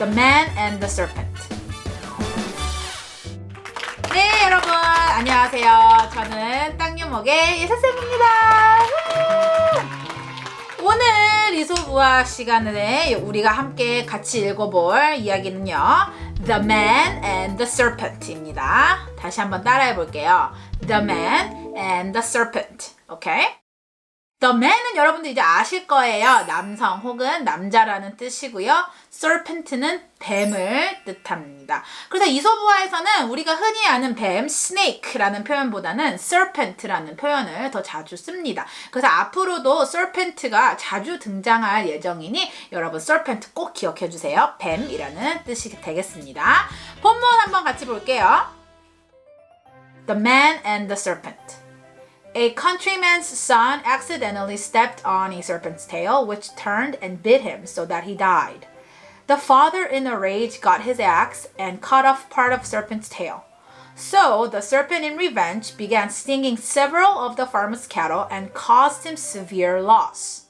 The Man and the Serpent. 네, 여러분 안녕하세요. 저는 땅유목의 예사쌤입니다. 오늘 이소부학 시간에 우리가 함께 같이 읽어볼 이야기는요, The Man and the Serpent입니다. 다시 한번 따라해 볼게요. The Man and the Serpent. 오케이? The man은 여러분들 이제 아실 거예요. 남성 혹은 남자라는 뜻이고요. serpent는 뱀을 뜻합니다. 그래서 이소부화에서는 우리가 흔히 아는 뱀, snake라는 표현보다는 serpent라는 표현을 더 자주 씁니다. 그래서 앞으로도 serpent가 자주 등장할 예정이니 여러분 serpent 꼭 기억해 주세요. 뱀이라는 뜻이 되겠습니다. 본문 한번 같이 볼게요. The Man and the Serpent. A countryman's son accidentally stepped on a serpent's tail, which turned and bit him so that he died. The father, in a rage, got his axe and cut off part of the serpent's tail. So the serpent, in revenge, began stinging several of the farmer's cattle and caused him severe loss.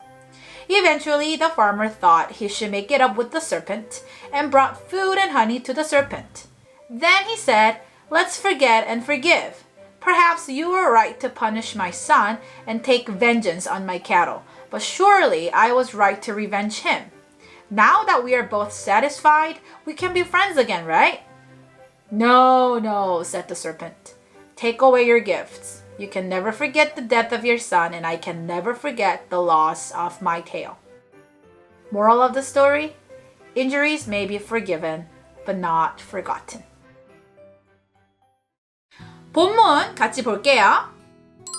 Eventually, the farmer thought he should make it up with the serpent and brought food and honey to the serpent. Then he said, "Let's forget and forgive. Perhaps you were right to punish my son and take vengeance on my cattle, but surely I was right to revenge him. Now that we are both satisfied, we can be friends again, right?" "No, no," said the serpent. "Take away your gifts. You can never forget the death of your son, and I can never forget the loss of my tail." Moral of the story? Injuries may be forgiven, but not forgotten. 본문 같이 볼게요.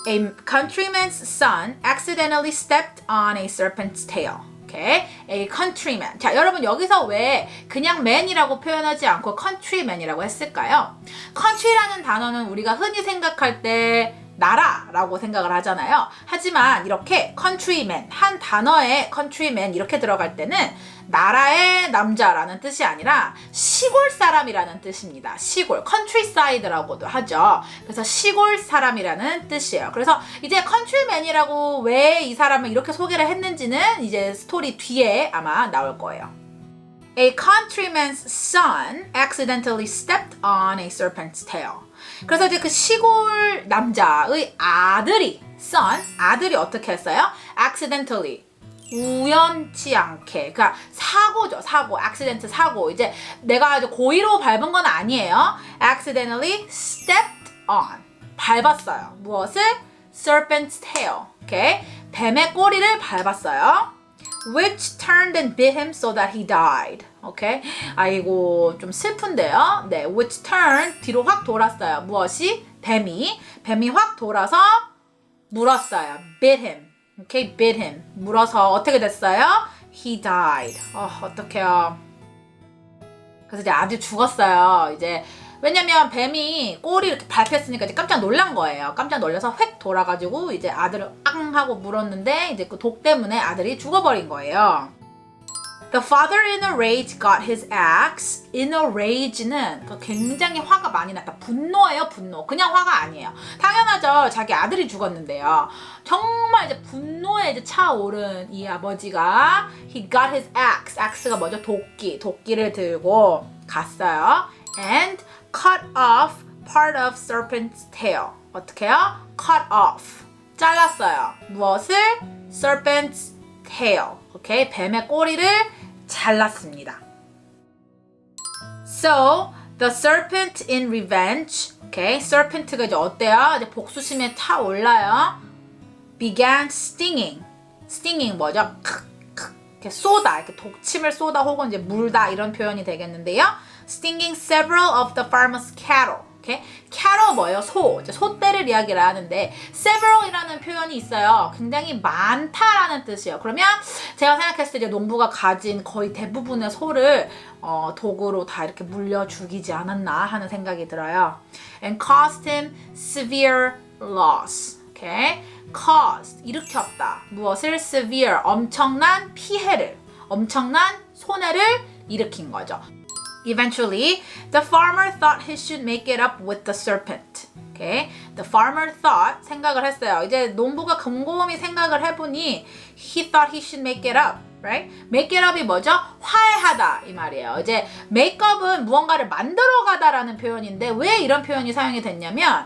A countryman's son accidentally stepped on a serpent's tail. Okay? A countryman. 자, 여러분 여기서 왜 그냥 man이라고 표현하지 않고 countryman이라고 했을까요? country라는 단어는 우리가 흔히 생각할 때 나라라고 생각을 하잖아요. 하지만 이렇게 countryman, 한 단어에 countryman 이렇게 들어갈 때는 나라의 남자라는 뜻이 아니라 시골 사람이라는 뜻입니다. 시골, countryside라고도 하죠. 그래서 시골 사람이라는 뜻이에요. 그래서 이제 countryman이라고 왜 이 사람을 이렇게 소개를 했는지는 이제 스토리 뒤에 아마 나올 거예요. A countryman's son accidentally stepped on a serpent's tail. 그래서 이제 그 시골 남자의 아들이, son, 아들이 어떻게 했어요? accidentally. 우연치 않게. 그러니까 사고죠. 사고. accident 사고. 이제 내가 이제 고의로 밟은 건 아니에요. accidentally stepped on. 밟았어요. 무엇을? serpent's tail. 오케이? 뱀의 꼬리를 밟았어요. which turned and bit him so that he died. 오케이? 아이고, 좀 슬픈데요. 네, which turned, 뒤로 확 돌았어요. 무엇이? 뱀이 확 돌아서 물었어요. bit him. 오케이, bit him. 물어서 어떻게 됐어요? He died. 어떡해요. 그래서 이제 아들 죽었어요. 이제 왜냐면 뱀이 꼬리 이렇게 밟혔으니까 이제 깜짝 놀란 거예요. 깜짝 놀라서 획 돌아가지고 이제 아들을 앙 하고 물었는데 이제 그 독 때문에 아들이 죽어버린 거예요. The father in a rage got his axe. In a rage는 굉장히 화가 많이 났다. 분노예요, 분노. 그냥 화가 아니에요. 당연하죠. 자기 아들이 죽었는데요. 정말 이제 분노에 이제 차오른 이 아버지가 he got his axe. axe가 뭐죠? 도끼를 들고 갔어요. And cut off part of serpent's tail. 어떻게 해요? cut off. 잘랐어요. 무엇을? serpent's tail. 오케이? 뱀의 꼬리를 잘랐습니다. So, the serpent in revenge. 오케이? serpent가 이제 어때요? 이제 복수심에 타올라요. began stinging. stinging 뭐죠? 이렇게 쏘다. 이렇게 독침을 쏘다 혹은 이제 물다 이런 표현이 되겠는데요. stinging several of the farmer's cattle. 오케이? cattle 뭐예요? 소. 이제 소떼를 이야기를 하는데 several이라는 표현이 있어요. 굉장히 많다라는 뜻이에요. 그러면 제가 생각했을 때 이제 농부가 가진 거의 대부분의 소를 도구로 다 이렇게 물려 죽이지 않았나 하는 생각이 들어요. And caused him severe loss. 오케이? caused 일으켰다. 무엇을? severe 엄청난 피해를, 엄청난 손해를 일으킨 거죠. Eventually, the farmer thought he should make it up with the serpent. Okay? The farmer thought, 생각을 했어요. 이제 농부가 곰곰이 생각을 해보니 he thought he should make it up. right? make it up이 뭐죠? 화해하다 이 말이에요. 이제 make up은 무언가를 만들어가다라는 표현인데 왜 이런 표현이 사용이 됐냐면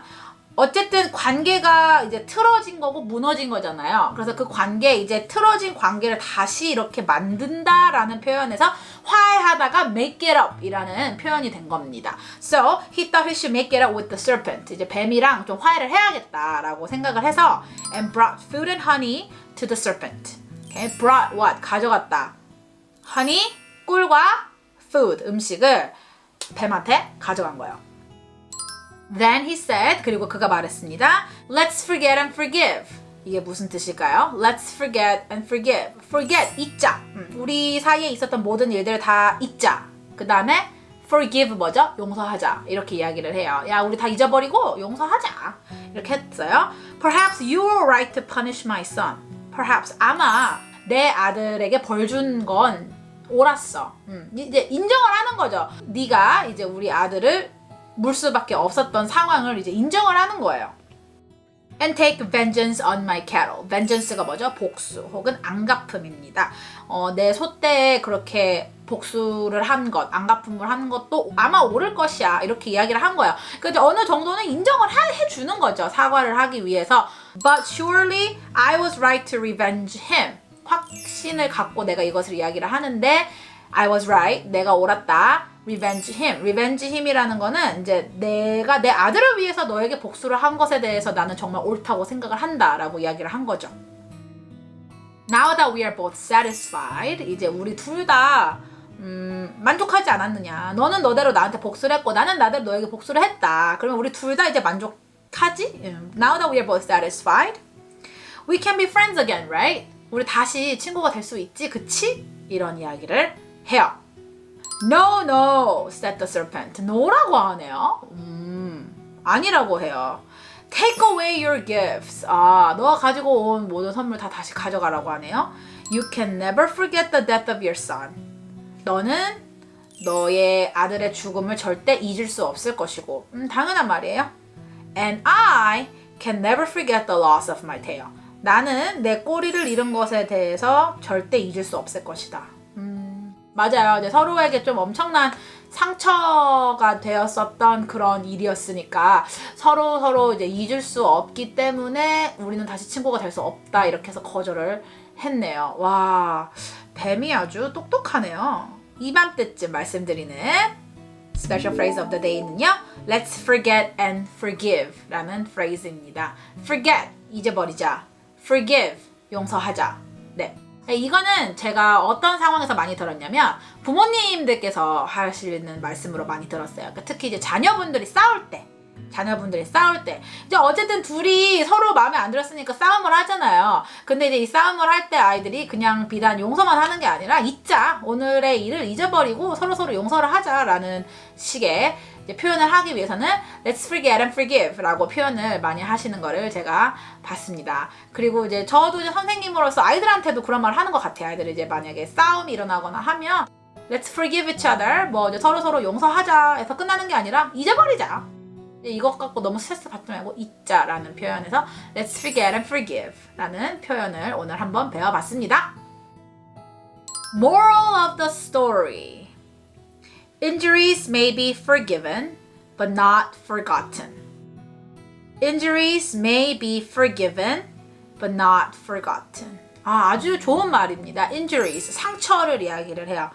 어쨌든 관계가 이제 틀어진 거고 무너진 거잖아요. 그래서 그 관계, 이제 틀어진 관계를 다시 이렇게 만든다라는 표현에서 화해하다가 make it up 이라는 표현이 된 겁니다. So, he thought he should make it up with the serpent. 이제 뱀이랑 좀 화해를 해야겠다라고 생각을 해서 and brought food and honey to the serpent. Okay, brought what? 가져갔다. honey, 꿀과 food, 음식을 뱀한테 가져간 거예요. Then he said, 그리고 그가 말했습니다. Let's forget and forgive. 이게 무슨 뜻일까요? Let's forget and forgive. Forget, 잊자. 우리 사이에 있었던 모든 일들을 다 잊자. 그 다음에 forgive 뭐죠? 용서하자. 이렇게 이야기를 해요. 야, 우리 다 잊어버리고 용서하자. 이렇게 했어요. Perhaps you were right to punish my son. Perhaps, 아마 내 아들에게 벌 준 건 옳았어. 이제 인정을 하는 거죠. 네가 이제 우리 아들을 물 수밖에 없었던 상황을 이제 인정을 하는 거예요. And take vengeance on my cattle. vengeance가 뭐죠? 복수 혹은 안갚음입니다. 내 소떼에 그렇게 복수를 한 것, 안갚음을 한 것도 아마 옳을 것이야. 이렇게 이야기를 한 거예요. 그러니까 어느 정도는 인정을 해주는 거죠. 사과를 하기 위해서. But surely I was right to revenge him. 확신을 갖고 내가 이것을 이야기를 하는데 I was right. 내가 옳았다. revenge him. revenge him이라는 거는 이제 내가 내 아들을 위해서 너에게 복수를 한 것에 대해서 나는 정말 옳다고 생각을 한다라고 이야기를 한 거죠. Now that we are both satisfied. 이제 우리 둘 다 만족하지 않았느냐. 너는 너대로 나한테 복수를 했고 나는 나대로 너에게 복수를 했다. 그러면 우리 둘 다 이제 만족하지? Now that we are both satisfied. We can be friends again, right? 우리 다시 친구가 될 수 있지, 그치? 이런 이야기를 해요. No, no, said the serpent. no라고 하네요. 아니라고 해요. Take away your gifts. 너가 가지고 온 모든 선물 다 다시 가져가라고 하네요. You can never forget the death of your son. 너는 너의 아들의 죽음을 절대 잊을 수 없을 것이고. 당연한 말이에요. And I can never forget the loss of my tail. 나는 내 꼬리를 잃은 것에 대해서 절대 잊을 수 없을 것이다. 맞아요. 이제 서로에게 좀 엄청난 상처가 되었었던 그런 일이었으니까 서로 이제 잊을 수 없기 때문에 우리는 다시 친구가 될 수 없다. 이렇게 해서 거절을 했네요. 와, 뱀이 아주 똑똑하네요. 이맘때쯤 말씀드리는 special phrase of the day는요. Let's forget and forgive 라는 phrase입니다. forget, 잊어버리자. forgive, 용서하자. 네. 이거는 제가 어떤 상황에서 많이 들었냐면 부모님들께서 하시는 말씀으로 많이 들었어요. 그러니까 특히 이제 자녀분들이 싸울 때 이제 어쨌든 둘이 서로 마음에 안 들었으니까 싸움을 하잖아요. 근데 이제 이 싸움을 할 때 아이들이 그냥 비단 용서만 하는 게 아니라 잊자. 오늘의 일을 잊어버리고 서로 용서를 하자라는 식의 이제 표현을 하기 위해서는 Let's forget and forgive 라고 표현을 많이 하시는 거를 제가 봤습니다. 그리고 이제 저도 이제 선생님으로서 아이들한테도 그런 말을 하는 것 같아요. 아이들이 이제 만약에 싸움이 일어나거나 하면 Let's forgive each other. 뭐 이제 서로 용서하자 해서 끝나는 게 아니라 잊어버리자. 이것 갖고 너무 스트레스 받지 말고 잊자라는 표현에서 Let's forget and forgive 라는 표현을 오늘 한번 배워봤습니다. Moral of the story. Injuries may be forgiven, but not forgotten. Injuries may be forgiven, but not forgotten. 아주 좋은 말입니다. Injuries, 상처를 이야기를 해요.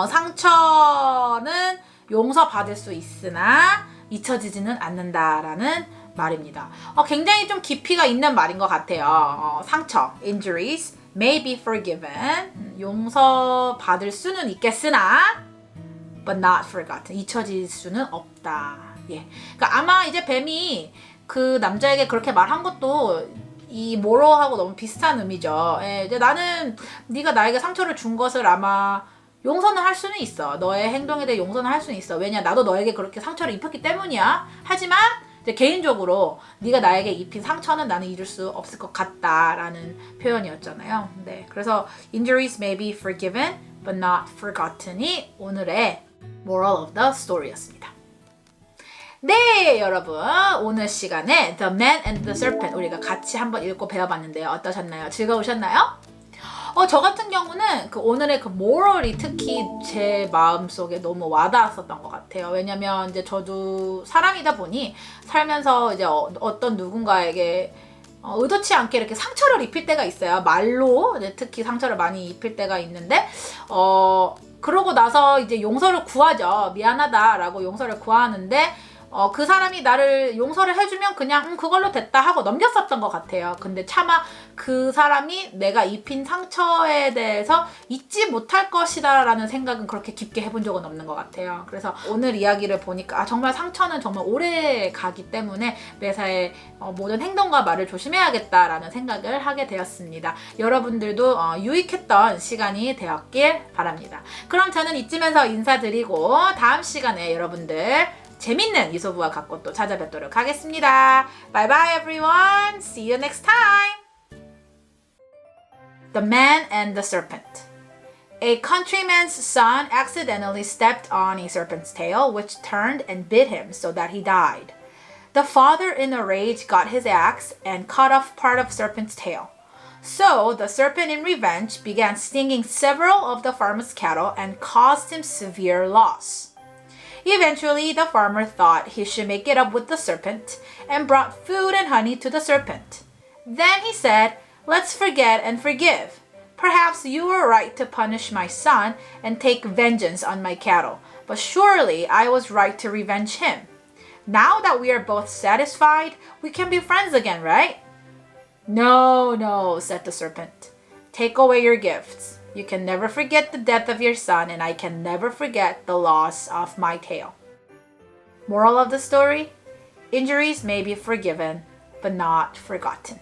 상처는 용서받을 수 있으나 잊혀지지는 않는다라는 말입니다. 굉장히 좀 깊이가 있는 말인 것 같아요. 상처, injuries may be forgiven, 용서받을 수는 있겠으나 but not forgotten, 잊혀질 수는 없다. 예. 그러니까 아마 이제 뱀이 그 남자에게 그렇게 말한 것도 이 moral하고 너무 비슷한 의미죠. 예. 이제 나는 네가 나에게 상처를 준 것을 아마 용서는 할 수는 있어. 너의 행동에 대해 용서는 할 수는 있어. 왜냐, 나도 너에게 그렇게 상처를 입혔기 때문이야. 하지만 이제 개인적으로 네가 나에게 입힌 상처는 나는 잊을 수 없을 것 같다라는 표현이었잖아요. 네, 그래서 injuries may be forgiven but not forgotten이 오늘의 moral of the story였습니다. 네, 여러분, 오늘 시간에 The Man and the Serpent 우리가 같이 한번 읽고 배워봤는데요. 어떠셨나요? 즐거우셨나요? 저 같은 경우는 그 오늘의 그 moral이 특히 제 마음속에 너무 와닿았었던 것 같아요. 왜냐면 이제 저도 사람이다 보니 살면서 이제 어떤 누군가에게 의도치 않게 이렇게 상처를 입힐 때가 있어요. 말로 이제 특히 상처를 많이 입힐 때가 있는데 그러고 나서 이제 용서를 구하죠. 미안하다라고 용서를 구하는데 그 사람이 나를 용서를 해주면 그냥 그걸로 됐다 하고 넘겼었던 것 같아요. 근데 차마 그 사람이 내가 입힌 상처에 대해서 잊지 못할 것이다 라는 생각은 그렇게 깊게 해본 적은 없는 것 같아요. 그래서 오늘 이야기를 보니까 정말 상처는 정말 오래 가기 때문에 매사에 모든 행동과 말을 조심해야겠다라는 생각을 하게 되었습니다. 여러분들도 유익했던 시간이 되었길 바랍니다. 그럼 저는 이쯤에서 인사드리고 다음 시간에 여러분들 재밌는 이소부와 갖고 또 찾아뵙도록 하겠습니다. Bye bye everyone. See you next time. The Man and the Serpent. A countryman's son accidentally stepped on a serpent's tail, which turned and bit him so that he died. The father in a rage got his axe and cut off part of serpent's tail. So the serpent in revenge began stinging several of the farmer's cattle and caused him severe loss. Eventually, the farmer thought he should make it up with the serpent and brought food and honey to the serpent. Then he said, "Let's forget and forgive. Perhaps you were right to punish my son and take vengeance on my cattle, but surely I was right to revenge him. Now that we are both satisfied, we can be friends again, right?" "No, no," said the serpent. "Take away your gifts. You can never forget the death of your son, and I can never forget the loss of my tail." Moral of the story: injuries may be forgiven, but not forgotten.